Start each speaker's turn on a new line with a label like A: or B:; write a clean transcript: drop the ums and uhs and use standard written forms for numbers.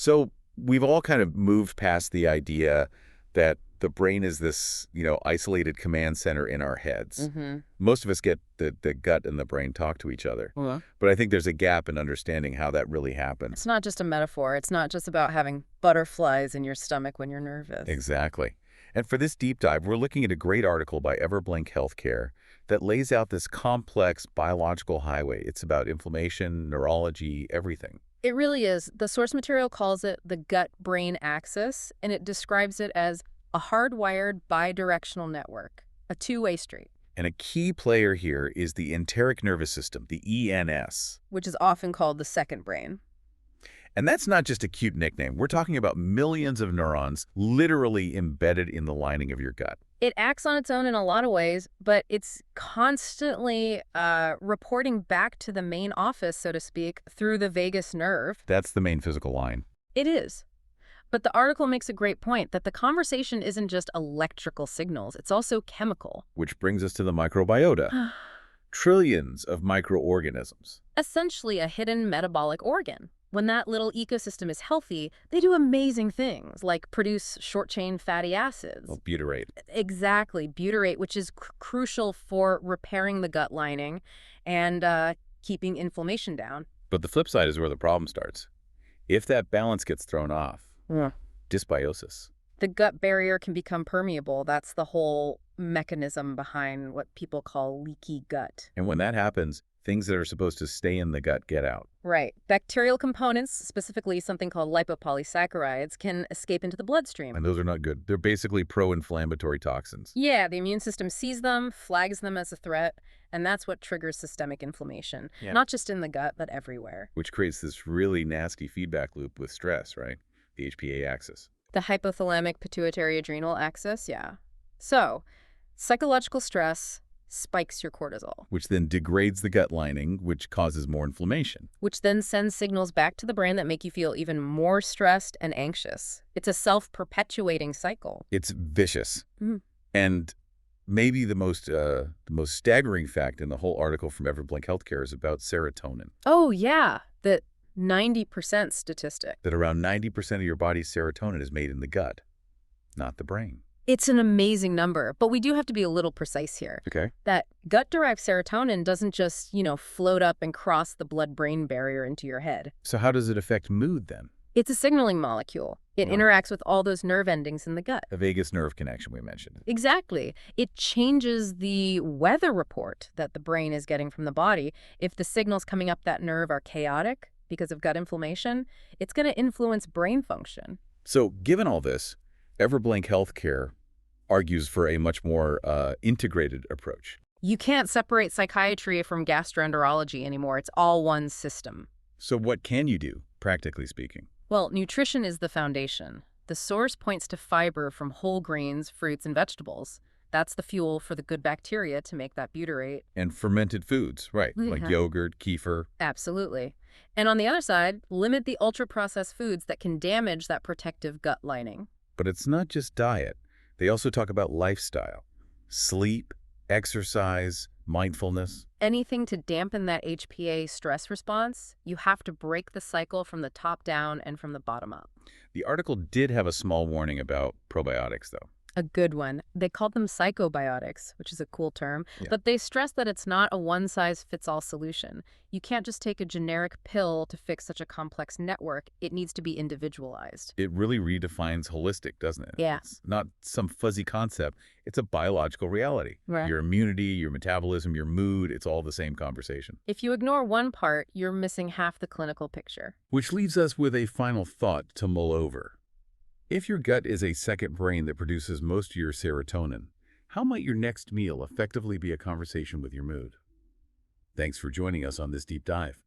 A: So we've all kind of moved past the idea that the brain is this, isolated command center in our heads.
B: Mm-hmm.
A: Most of us get the gut and the brain talk to each other.
B: Well,
A: But I think there's a gap in understanding how that really
B: it's
A: happens.
B: not just a metaphor. It's not just about having butterflies in your stomach when you're nervous.
A: Exactly. And for this deep dive, we're looking at a great article by Everblink Healthcare that lays out this complex biological highway. It's about inflammation, neurology, everything.
B: It really is. The source material calls it the gut-brain axis, and it describes it as a hardwired bidirectional network, a two-way street,
A: And a key player here is the enteric nervous system, the ENS.
B: which is often called the second brain.
A: And that's not just a cute nickname. We're talking about millions of neurons literally embedded in the lining of your gut.
B: It acts on its own in a lot of ways, but it's constantly reporting back to the main office, so to speak, through the vagus nerve.
A: That's the main physical line.
B: It is. But the article makes a great point that the conversation isn't just electrical signals, it's also chemical.
A: Which brings us to the microbiota. Trillions of microorganisms.
B: Essentially a hidden metabolic organ. When that little ecosystem is healthy, they do amazing things like produce short-chain fatty acids.
A: Well, butyrate.
B: Exactly, butyrate, which is crucial for repairing the gut lining and keeping inflammation down.
A: But the flip side is where the problem starts. If that balance gets thrown off, dysbiosis.
B: The gut barrier can become permeable. That's the whole mechanism behind what people call leaky gut.
A: And when that happens, things that are supposed to stay in the gut get out.
B: Right. Bacterial components, specifically something called lipopolysaccharides, can escape into the bloodstream.
A: And those are not good. They're basically pro-inflammatory toxins.
B: Yeah, the immune system sees them, flags them as a threat, and that's what triggers systemic inflammation.
A: Yeah.
B: Not just in the gut, but everywhere.
A: Which creates this really nasty feedback loop with stress, right? The HPA axis.
B: The hypothalamic pituitary adrenal axis, yeah. So, psychological stress spikes your cortisol,
A: Which then degrades the gut lining, which causes more inflammation.
B: which then sends signals back to the brain that make you feel even more stressed and anxious. It's a self-perpetuating cycle.
A: It's vicious.
B: Mhm.
A: And maybe the most staggering fact in the whole article from Everblink Healthcare is about serotonin.
B: Oh, yeah, the 90% statistic.
A: That around 90% of your body's serotonin is made in the gut, not the brain.
B: It's an amazing number, but we do have to be a little precise here.
A: Okay.
B: That gut-derived serotonin doesn't just, float up and cross the blood-brain barrier into your head.
A: So how does it affect mood then?
B: It's a signaling molecule. It
A: Wow.
B: interacts with all those nerve endings in the gut.
A: The vagus nerve connection we mentioned.
B: Exactly. It changes the weather report that the brain is getting from the body. If the signals coming up that nerve are chaotic because of gut inflammation, it's going to influence brain function.
A: So given all this, Everblink Healthcare argues for a much more integrated approach.
B: You can't separate psychiatry from gastroenterology anymore. It's all one system.
A: So what can you do, practically speaking?
B: Well, nutrition is the foundation. The source points to fiber from whole grains, fruits, and vegetables. That's the fuel for the good bacteria to make that butyrate.
A: And fermented foods, right, like
B: Yeah.
A: yogurt, kefir.
B: Absolutely. And on the other side, limit the ultra-processed foods that can damage that protective gut lining.
A: But it's not just diet. They also talk about lifestyle, sleep, exercise, mindfulness.
B: Anything to dampen that HPA stress response, you have to break the cycle from the top down and from the bottom up.
A: The article did have a small warning about probiotics, though.
B: A good one. They called them psychobiotics, which is a cool term,
A: Yeah.
B: but they stress that it's not a one-size-fits-all solution. You can't just take a generic pill to fix such a complex network. It needs to be individualized.
A: It really redefines holistic, doesn't it?
B: Yeah.
A: It's not some fuzzy concept. It's a biological reality.
B: Right.
A: Your immunity, your metabolism, your mood, it's all the same conversation.
B: If you ignore one part, you're missing half the clinical picture.
A: Which leaves us with a final thought to mull over. If your gut is a second brain that produces most of your serotonin, how might your next meal effectively be a conversation with your mood? Thanks for joining us on this deep dive.